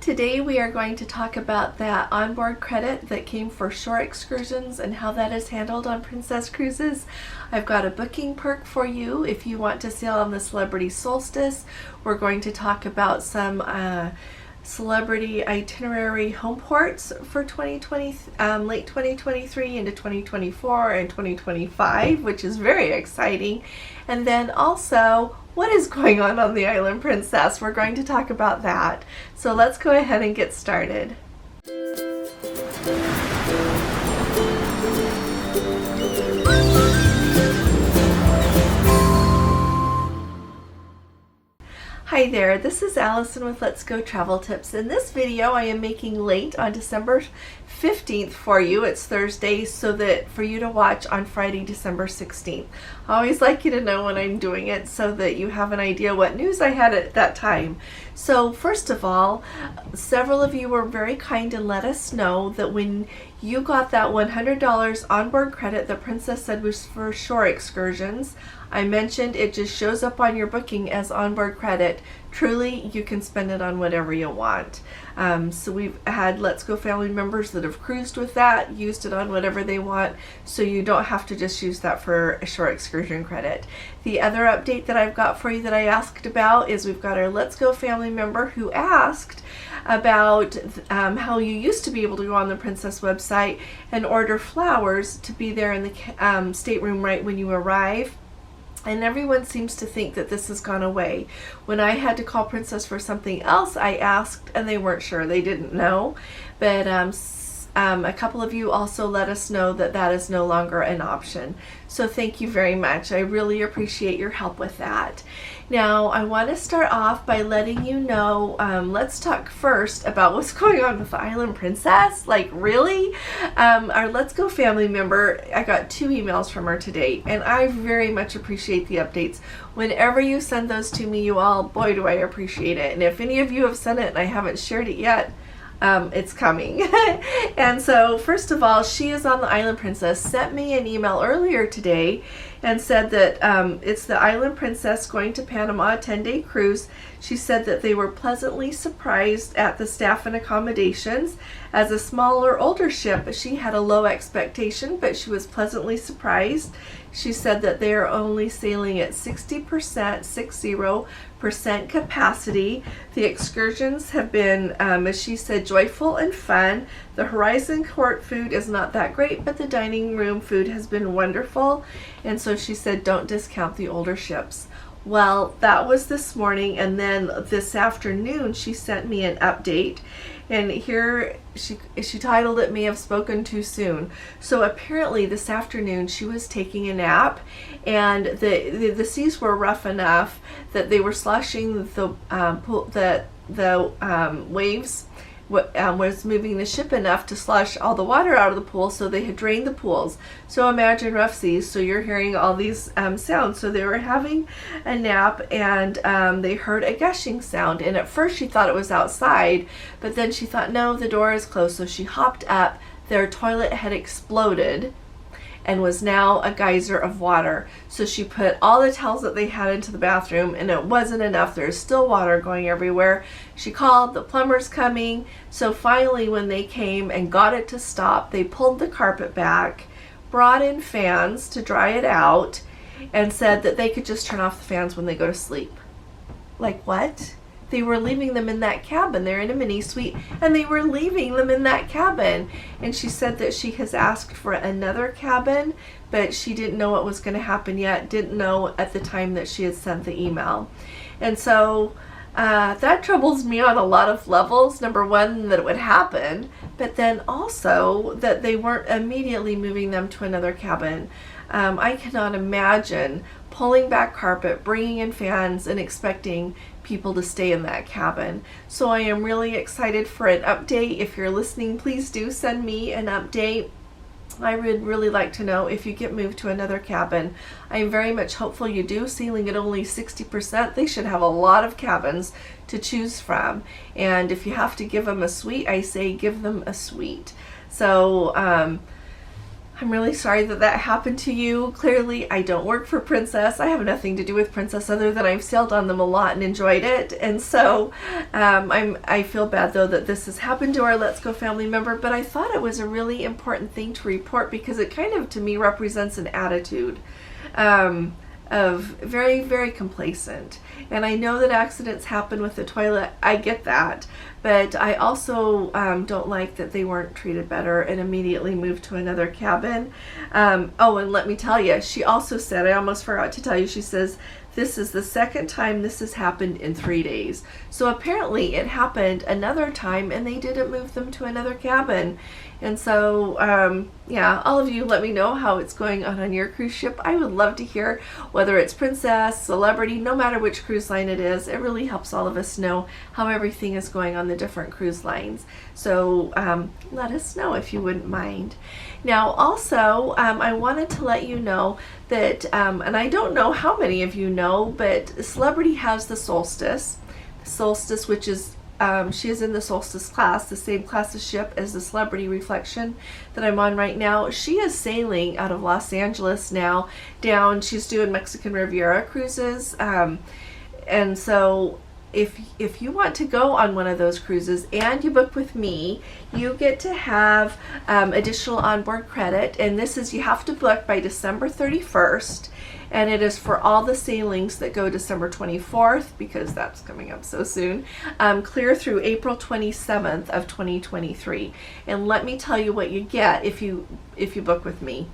Today we are going to talk about that onboard credit that came for shore excursions and how that is handled on Princess Cruises. I've got a booking perk for you if you want to sail on the Celebrity Solstice. We're going to talk about some celebrity itinerary home ports for 2020, late 2023 into 2024 and 2025, which is very exciting. And then also, what is going on the Island Princess? We're going to talk about that. So let's go ahead and get started. Hi there, this is Allison with Let's Go Travel Tips. In this video I am making late on December 15th for you. It's Thursday, so that for you to watch on Friday, December 16th. I always like you to know when I'm doing it so that you have an idea what news I had at that time. So first of all, several of you were very kind and let us know that when you got that $100 onboard credit the Princess said was for shore excursions, I mentioned it just shows up on your booking as onboard credit. Truly, you can spend it on whatever you want. So we've had Let's Go family members that have cruised with that, used it on whatever they want, so you don't have to just use that for a shore excursion credit. The other update that I've got for you that I asked about is we've got our Let's Go family member who asked about how you used to be able to go on the Princess website and order flowers to be there in the stateroom right when you arrive. And everyone seems to think that this has gone away. When I had to call Princess for something else, I asked and they weren't sure. They didn't know. But a couple of you also let us know that that is no longer an option. So thank you very much. I really appreciate your help with that. Now I want to start off by letting you know, let's talk first about what's going on with the Island Princess. Like, really? Our Let's Go family member, I got 2 emails from her today, and I very much appreciate the updates. Whenever you send those to me, you all, boy do I appreciate it. And if any of you have sent it and I haven't shared it yet, it's coming. And so first of all, she is on the Island Princess, sent me an email earlier today and said that it's the Island Princess going to Panama, a 10-day cruise. She said that they were pleasantly surprised at the staff and accommodations. As a smaller, older ship, she had a low expectation, but she was pleasantly surprised. She said that they are only sailing at 60% capacity. The excursions have been, as she said, joyful and fun. The Horizon Court food is not that great, but the dining room food has been wonderful. And so she said, don't discount the older ships. Well, that was this morning, and then this afternoon she sent me an update, and here she titled it "May Have Spoken Too Soon." So apparently this afternoon she was taking a nap, and the seas were rough enough that they were sloshing the waves. Was moving the ship enough to slosh all the water out of the pool, so they had drained the pools. So imagine rough seas, so you're hearing all these sounds. So they were having a nap, and they heard a gushing sound, and at first she thought it was outside, but then she thought, no, the door is closed. So she hopped up. Their toilet had exploded and was now a geyser of water. So she put all the towels that they had into the bathroom, and it wasn't enough. There's still water going everywhere. She called, the plumber's coming. So finally when they came and got it to stop, they pulled the carpet back, brought in fans to dry it out, and said that they could just turn off the fans when they go to sleep. Like, what? They were leaving them in that cabin. They're in a mini suite, and they were leaving them in that cabin. And she said that she has asked for another cabin, but she didn't know what was going to happen yet, didn't know at the time that she had sent the email. And so that troubles me on a lot of levels. Number one, that it would happen, but then also that they weren't immediately moving them to another cabin. I cannot imagine pulling back carpet, bringing in fans, and expecting people to stay in that cabin. So I am really excited for an update. If you're listening, please do send me an update. I would really like to know if you get moved to another cabin. I am very much hopeful you do. Sailing at only 60%, they should have a lot of cabins to choose from. And if you have to give them a suite, I say give them a suite. So I'm really sorry that that happened to you. Clearly, I don't work for Princess. I have nothing to do with Princess other than I've sailed on them a lot and enjoyed it. And so I feel bad, though, that this has happened to our Let's Go family member, but I thought it was a really important thing to report because it kind of, to me, represents an attitude of very, very complacent. And I know that accidents happen with the toilet. I get that. But I also don't like that they weren't treated better and immediately moved to another cabin. Oh, and let me tell you, she also said, I almost forgot to tell you, she says, this is the second time this has happened in 3 days. So apparently it happened another time and they didn't move them to another cabin. And so, yeah, all of you let me know how it's going on your cruise ship. I would love to hear whether it's Princess, Celebrity, no matter which cruise line it is. It really helps all of us know how everything is going on the different cruise lines. So let us know if you wouldn't mind. Now, also, I wanted to let you know that, and I don't know how many of you know, but Celebrity has the Solstice. The Solstice, which is she is in the Solstice class, the same class of ship as the Celebrity Reflection that I'm on right now. She is sailing out of Los Angeles now down. She's doing Mexican Riviera cruises. And so if you want to go on one of those cruises and you book with me, you get to have additional onboard credit. And this is, you have to book by December 31st. And it is for all the sailings that go December 24th, because that's coming up so soon, clear through April 27th of 2023. And let me tell you what you get if you book with me.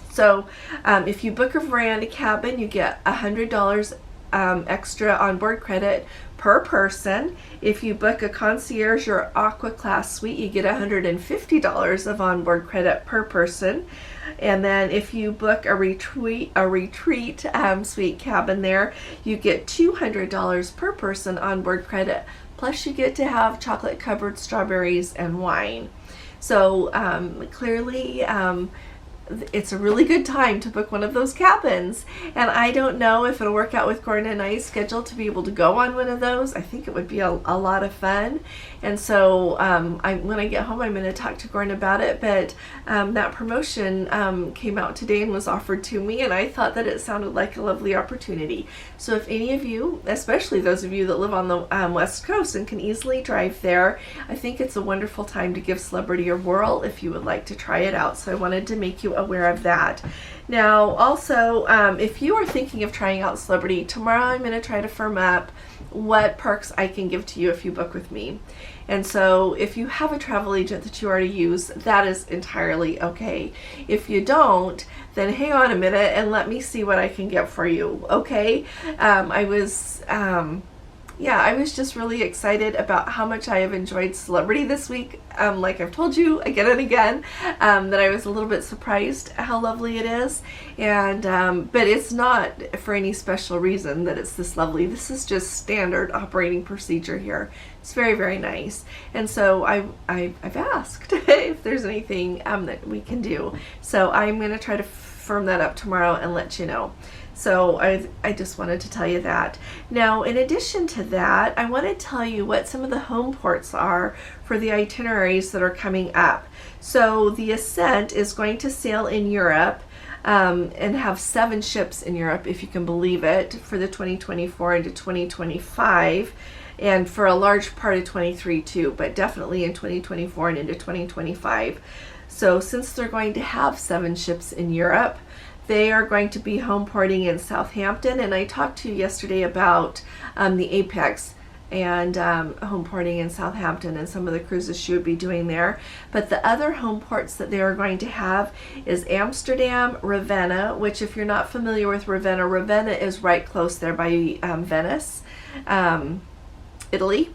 So if you book a veranda cabin, you get $100 extra onboard credit per person. If you book a concierge or aqua class suite, you get $150 of onboard credit per person. And then if you book a retreat suite cabin there, you get $200 per person onboard credit, plus you get to have chocolate covered strawberries and wine. So clearly it's a really good time to book one of those cabins. And I don't know if it'll work out with Gordon and I's schedule to be able to go on one of those. I think it would be a lot of fun. And so when I get home, I'm going to talk to Gordon about it. But that promotion came out today and was offered to me, and I thought that it sounded like a lovely opportunity. So if any of you, especially those of you that live on the West Coast and can easily drive there, I think it's a wonderful time to give Celebrity a whirl if you would like to try it out. So I wanted to make you aware of that. Now, also, if you are thinking of trying out Celebrity, tomorrow I'm going to try to firm up what perks I can give to you if you book with me. And so if you have a travel agent that you already use, that is entirely okay. If you don't, then hang on a minute and let me see what I can get for you, okay? I was just really excited about how much I have enjoyed Celebrity this week. Like I've told you again and again, that I was a little bit surprised how lovely it is. And but it's not for any special reason that it's this lovely. This is just standard operating procedure here. It's very, very nice. And so I've asked if there's anything that we can do. So I'm going to try to firm that up tomorrow and let you know. So I just wanted to tell you that. Now, in addition to that, I want to tell you what some of the home ports are for the itineraries that are coming up. So the Ascent is going to sail in Europe and have 7 ships in Europe, if you can believe it, for the 2024 into 2025. And for a large part of 23 too, but definitely in 2024 and into 2025. So since they're going to have 7 ships in Europe, they are going to be home porting in Southampton. And I talked to you yesterday about the Apex and home porting in Southampton and some of the cruises she would be doing there. But the other home ports that they are going to have is Amsterdam, Ravenna, which if you're not familiar with Ravenna, Ravenna is right close there by Venice, Italy.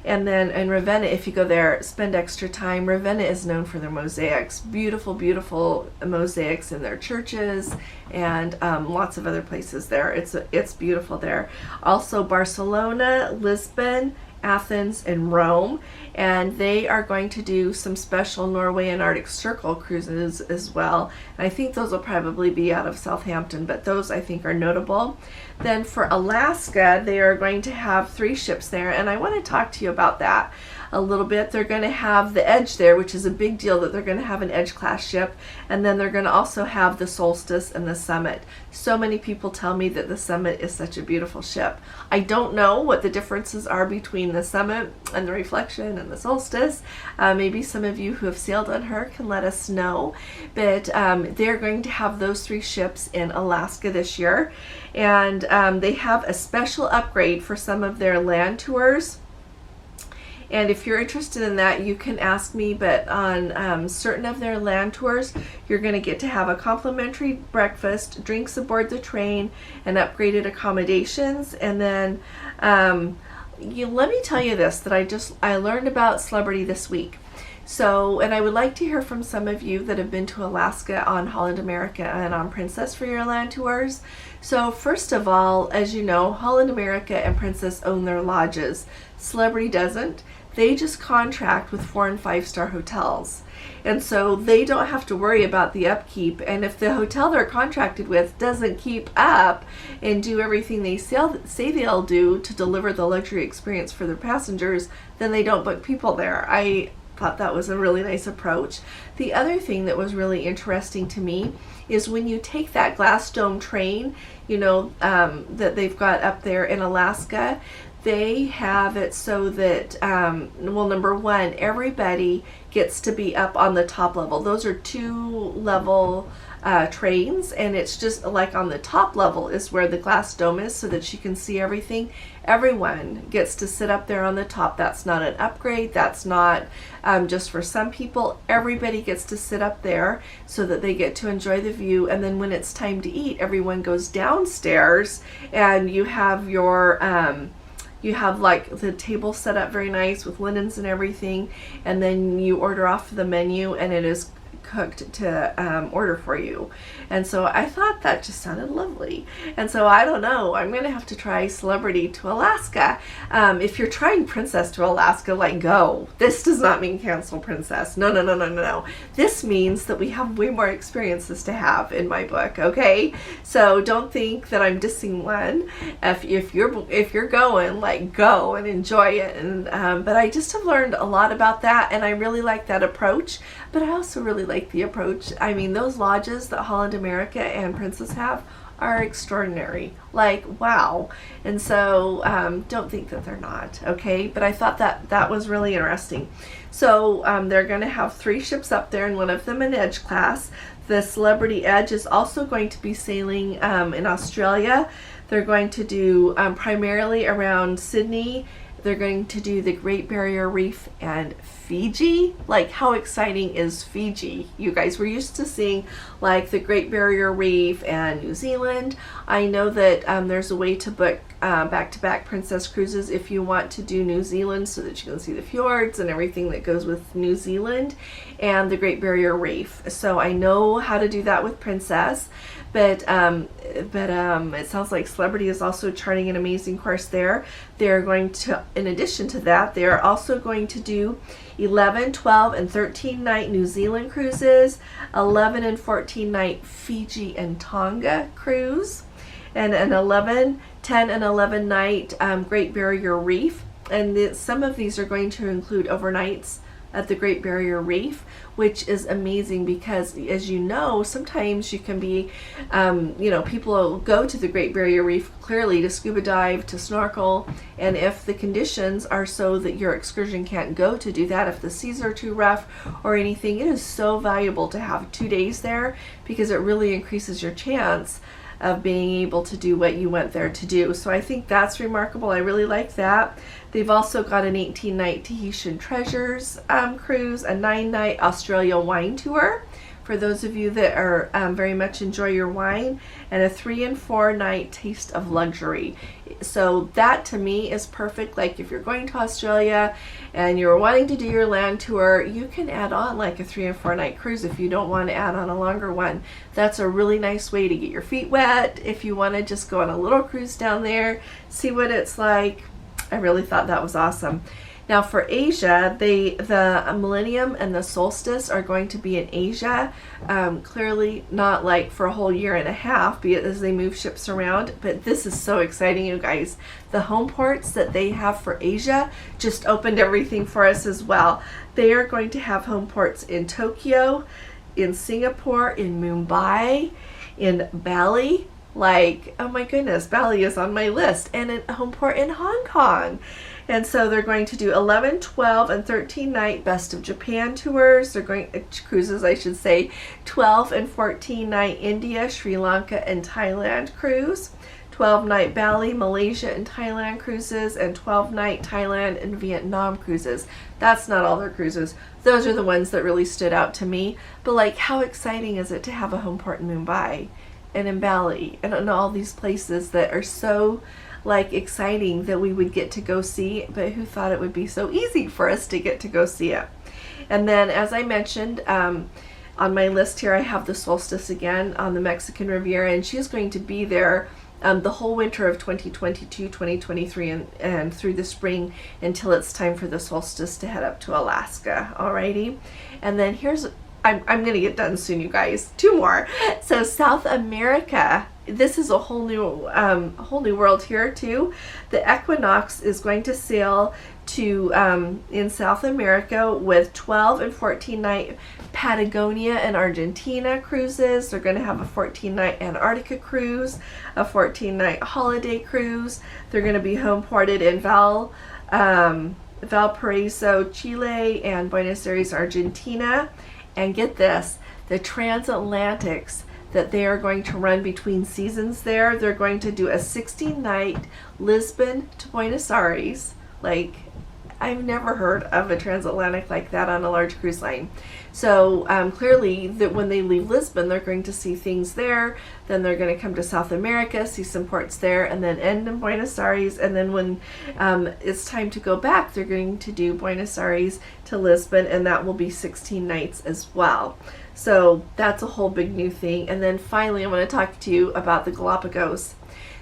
And then in Ravenna, if you go there, spend extra time. Ravenna is known for their mosaics, beautiful, beautiful mosaics in their churches and lots of other places there. It's beautiful there. Also Barcelona, Lisbon, Athens, and Rome. And they are going to do some special Norway and Arctic Circle cruises as well. And I think those will probably be out of Southampton, but those I think are notable. Then for Alaska, they are going to have 3 ships there, and I want to talk to you about that. a little bit. They're going to have the Edge there, which is a big deal that they're going to have an Edge class ship, and then they're going to also have the Solstice and the Summit. So many people tell me that the Summit is such a beautiful ship. I don't know what the differences are between the Summit and the Reflection and the Solstice. Maybe some of you who have sailed on her can let us know, but they're going to have those 3 ships in Alaska this year, and they have a special upgrade for some of their land tours. And if you're interested in that, you can ask me, but on certain of their land tours, you're going to get to have a complimentary breakfast, drinks aboard the train, and upgraded accommodations. And then let me tell you this, that I learned about Celebrity this week. So, and I would like to hear from some of you that have been to Alaska on Holland America and on Princess for your land tours. So first of all, as you know, Holland America and Princess own their lodges. Celebrity doesn't. They just contract with 4- and 5-star hotels. And so they don't have to worry about the upkeep. And if the hotel they're contracted with doesn't keep up and do everything they say they'll do to deliver the luxury experience for their passengers, then they don't book people there. I thought that was a really nice approach. The other thing that was really interesting to me is when you take that glass dome train, that they've got up there in Alaska, they have it so that, number one, everybody gets to be up on the top level. Those are 2-level trains, and it's just like on the top level is where the glass dome is so that you can see everything. Everyone gets to sit up there on the top. That's not an upgrade. That's not just for some people. Everybody gets to sit up there so that they get to enjoy the view. And then when it's time to eat, everyone goes downstairs, and you have your you have like the table set up very nice with linens and everything, and then you order off the menu, and it is cooked to order for you. And so I thought that just sounded lovely. And so I don't know, I'm gonna have to try Celebrity to Alaska. If you're trying Princess to Alaska, go. This does not mean cancel Princess. No. This means that we have way more experiences to have in my book, okay? So don't think that I'm dissing one. If you're going, go and enjoy it. And but I just have learned a lot about that, and I really like that approach. But I also really like the approach. I mean, those lodges that Holland America and Princess have are extraordinary. Wow. And so don't think that they're not, okay? But I thought that was really interesting. So they're going to have 3 ships up there, and one of them an Edge class. The Celebrity Edge is also going to be sailing in Australia. They're going to do primarily around Sydney. They're going to do the Great Barrier Reef and Fiji. How exciting is Fiji? You guys, we're used to seeing the Great Barrier Reef and New Zealand. I know that there's a way to book back-to-back Princess cruises if you want to do New Zealand so that you can see the fjords and everything that goes with New Zealand and the Great Barrier Reef. So I know how to do that with Princess. But it sounds like Celebrity is also charting an amazing course there. They're going to, in addition to that, they're also going to do 11, 12, and 13 night New Zealand cruises, 11 and 14 night Fiji and Tonga cruise, and an 10 and 11 night Great Barrier Reef. And some of these are going to include overnights at the Great Barrier Reef, which is amazing because, as you know, sometimes you can be, people will go to the Great Barrier Reef clearly to scuba dive, to snorkel, and if the conditions are so that your excursion can't go to do that, if the seas are too rough or anything, it is so valuable to have 2 days there because it really increases your chance of being able to do what you went there to do. So I think that's remarkable. I really like that. They've also got an 18-night Tahitian Treasures cruise, a 9-night Australia wine tour for those of you that are very much enjoy your wine, and a 3 and 4 night Taste of Luxury. So that to me is perfect. If you're going to Australia and you're wanting to do your land tour, you can add on a 3 and 4 night cruise if you don't want to add on a longer one. That's a really nice way to get your feet wet if you want to just go on a little cruise down there, see what it's like. I really thought that was awesome. Now for Asia, the Millennium and the Solstice are going to be in Asia. Clearly not like for a whole year and a half because they move ships around, but this is so exciting, you guys. The home ports that they have for Asia just opened everything for us as well. They are going to have home ports in Tokyo, in Singapore, in Mumbai, in Bali. Like, oh my goodness, Bali is on my list, and a home port in Hong Kong. And so they're going to do 11, 12, and 13 night Best of Japan tours. They're going cruises, I should say, 12 and 14 night India, Sri Lanka, and Thailand cruise. 12 night Bali, Malaysia, and Thailand cruises, and 12 night Thailand and Vietnam cruises. That's not all their cruises. Those are the ones that really stood out to me. But like, how exciting is it to have a home port in Mumbai and in Bali and in all these places that are so like exciting that we would get to go see, but who thought it would be so easy for us to get to go see it. And then, as I mentioned, on my list here I have the Solstice again on the Mexican Riviera, and she's going to be there the whole winter of 2022, 2023, and through the spring until it's time for the Solstice to head up to Alaska. Alrighty, and then I'm going to get done soon, you guys. 2 more. So South America, this is a whole new world here too. The Equinox is going to sail to in South America with 12 and 14 night Patagonia and Argentina cruises. They're going to have a 14 night Antarctica cruise, a 14 night holiday cruise. They're going to be home ported in Valparaiso, Chile, and Buenos Aires, Argentina. And get this, the transatlantics that they are going to run between seasons there, they're going to do a 16-night Lisbon to Buenos Aires. Like, I've never heard of a transatlantic like that on a large cruise line. So clearly that when they leave Lisbon, they're going to see things there. Then they're going to come to South America, see some ports there, and then end in Buenos Aires. And then when it's time to go back, they're going to do Buenos Aires to Lisbon, and that will be 16 nights as well. So that's a whole big new thing. And then finally, I want to talk to you about the Galapagos.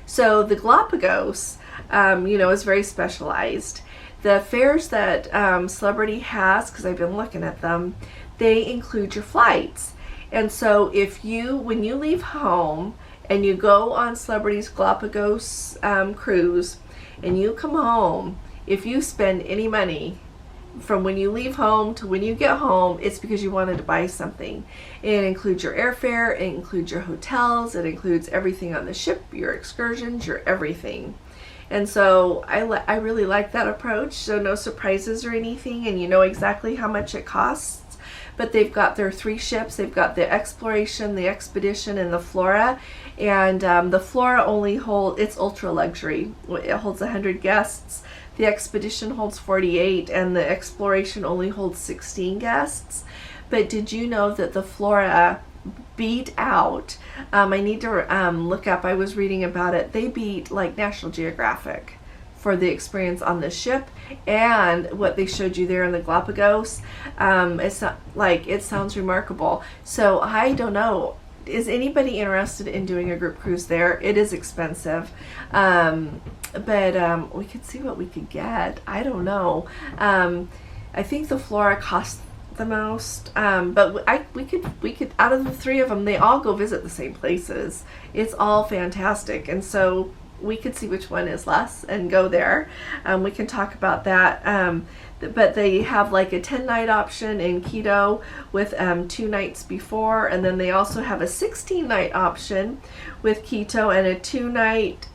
So the Galapagos, is very specialized. The fares that Celebrity has, because I've been looking at them, they include your flights. And so when you leave home and you go on Celebrity's Galapagos cruise and you come home, if you spend any money from when you leave home to when you get home, it's because you wanted to buy something. It includes your airfare, it includes your hotels, it includes everything on the ship, your excursions, your everything. And so I really like that approach. So no surprises or anything, and you know exactly how much it costs. But they've got their 3 ships. They've got the Exploration, the Expedition, and the Flora. And the Flora it's ultra luxury. It holds 100 guests. The Expedition holds 48, and the Exploration only holds 16 guests. But did you know that the Flora beat out, I need to look up, I was reading about it, they beat like National Geographic for the experience on the ship and what they showed you there in the Galapagos. It sounds remarkable. So I don't know, is anybody interested in doing a group cruise there? It is expensive, but we could see what we could get. I don't know. I think the Flora costs the most, but we could out of the 3 of them, they all go visit the same places. It's all fantastic, and so we could see which one is less and go there. We can talk about that, but they have like a 10-night option in Quito with 2 nights before, and then they also have a 16-night option with Quito and a 2-night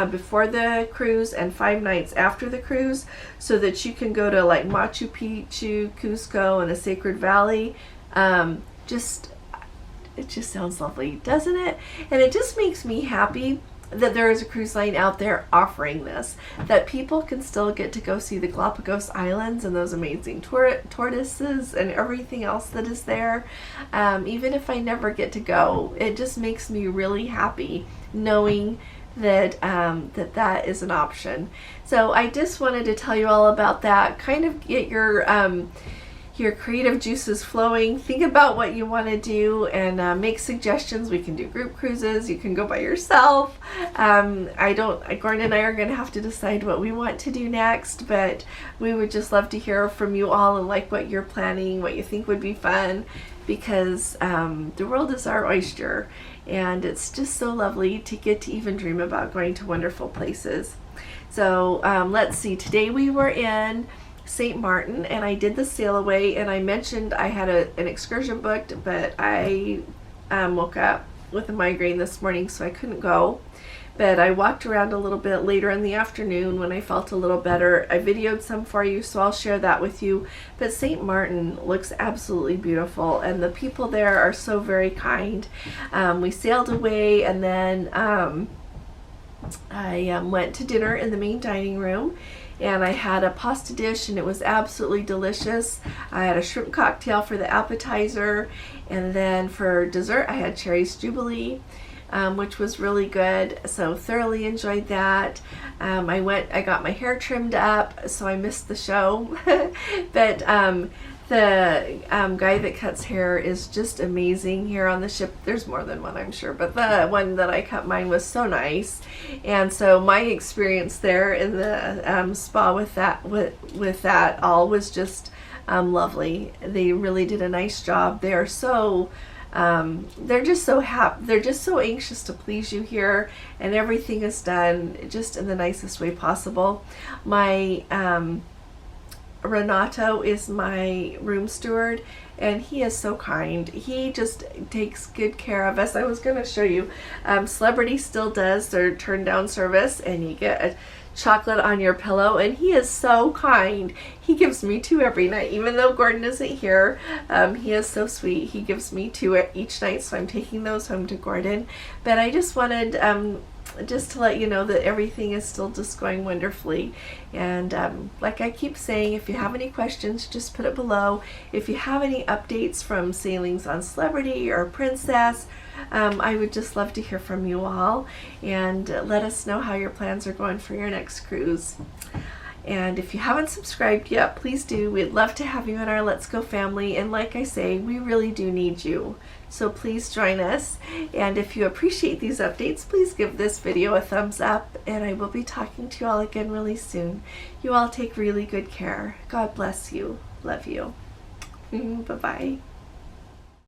before the cruise and 5 nights after the cruise, so that you can go to like Machu Picchu, Cusco, and the Sacred Valley. It just sounds lovely, doesn't it? And it just makes me happy that there is a cruise line out there offering this, that people can still get to go see the Galapagos Islands and those amazing tortoises and everything else that is there. Even if I never get to go, it just makes me really happy knowing that that is an option. So I just wanted to tell you all about that, kind of get your your creative juices flowing. Think about what you want to do and make suggestions. We can do group cruises. You can go by yourself. Gordon and I are going to have to decide what we want to do next, but we would just love to hear from you all and like what you're planning, what you think would be fun, because the world is our oyster, and it's just so lovely to get to even dream about going to wonderful places. So let's see, today we were in St. Martin, and I did the sail away, and I mentioned I had an excursion booked, but I woke up with a migraine this morning, so I couldn't go. But I walked around a little bit later in the afternoon when I felt a little better. I videoed some for you, so I'll share that with you. But St. Martin looks absolutely beautiful, and the people there are so very kind. We sailed away, and then I went to dinner in the main dining room, and I had a pasta dish, and it was absolutely delicious. I had a shrimp cocktail for the appetizer, and then for dessert I had Cherries Jubilee, which was really good. So thoroughly enjoyed that. I got my hair trimmed up, so I missed the show. But the guy that cuts hair is just amazing here on the ship. There's more than one, I'm sure, but the one that I cut mine was so nice. And so my experience there in the spa with that all was just lovely. They really did a nice job. They are so they're just so happy. They're just so anxious to please you here, and everything is done just in the nicest way possible. My Renato is my room steward, and he is so kind. He just takes good care of us. I was going to show you. Celebrity still does their turn down service, and you get a chocolate on your pillow, and he is so kind. He gives me 2 every night, even though Gordon isn't here. He is so sweet. He gives me 2 each night, so I'm taking those home to Gordon. But I just wanted just to let you know that everything is still just going wonderfully. And like I keep saying, if you have any questions, just put it below. If you have any updates from sailings on Celebrity or Princess, I would just love to hear from you all, and let us know how your plans are going for your next cruise. And if you haven't subscribed yet, please do. We'd love to have you in our Let's Go family, and like I say, we really do need you. So please join us, and if you appreciate these updates, please give this video a thumbs up, and I will be talking to you all again really soon. You all take really good care. God bless you. Love you. Bye-bye.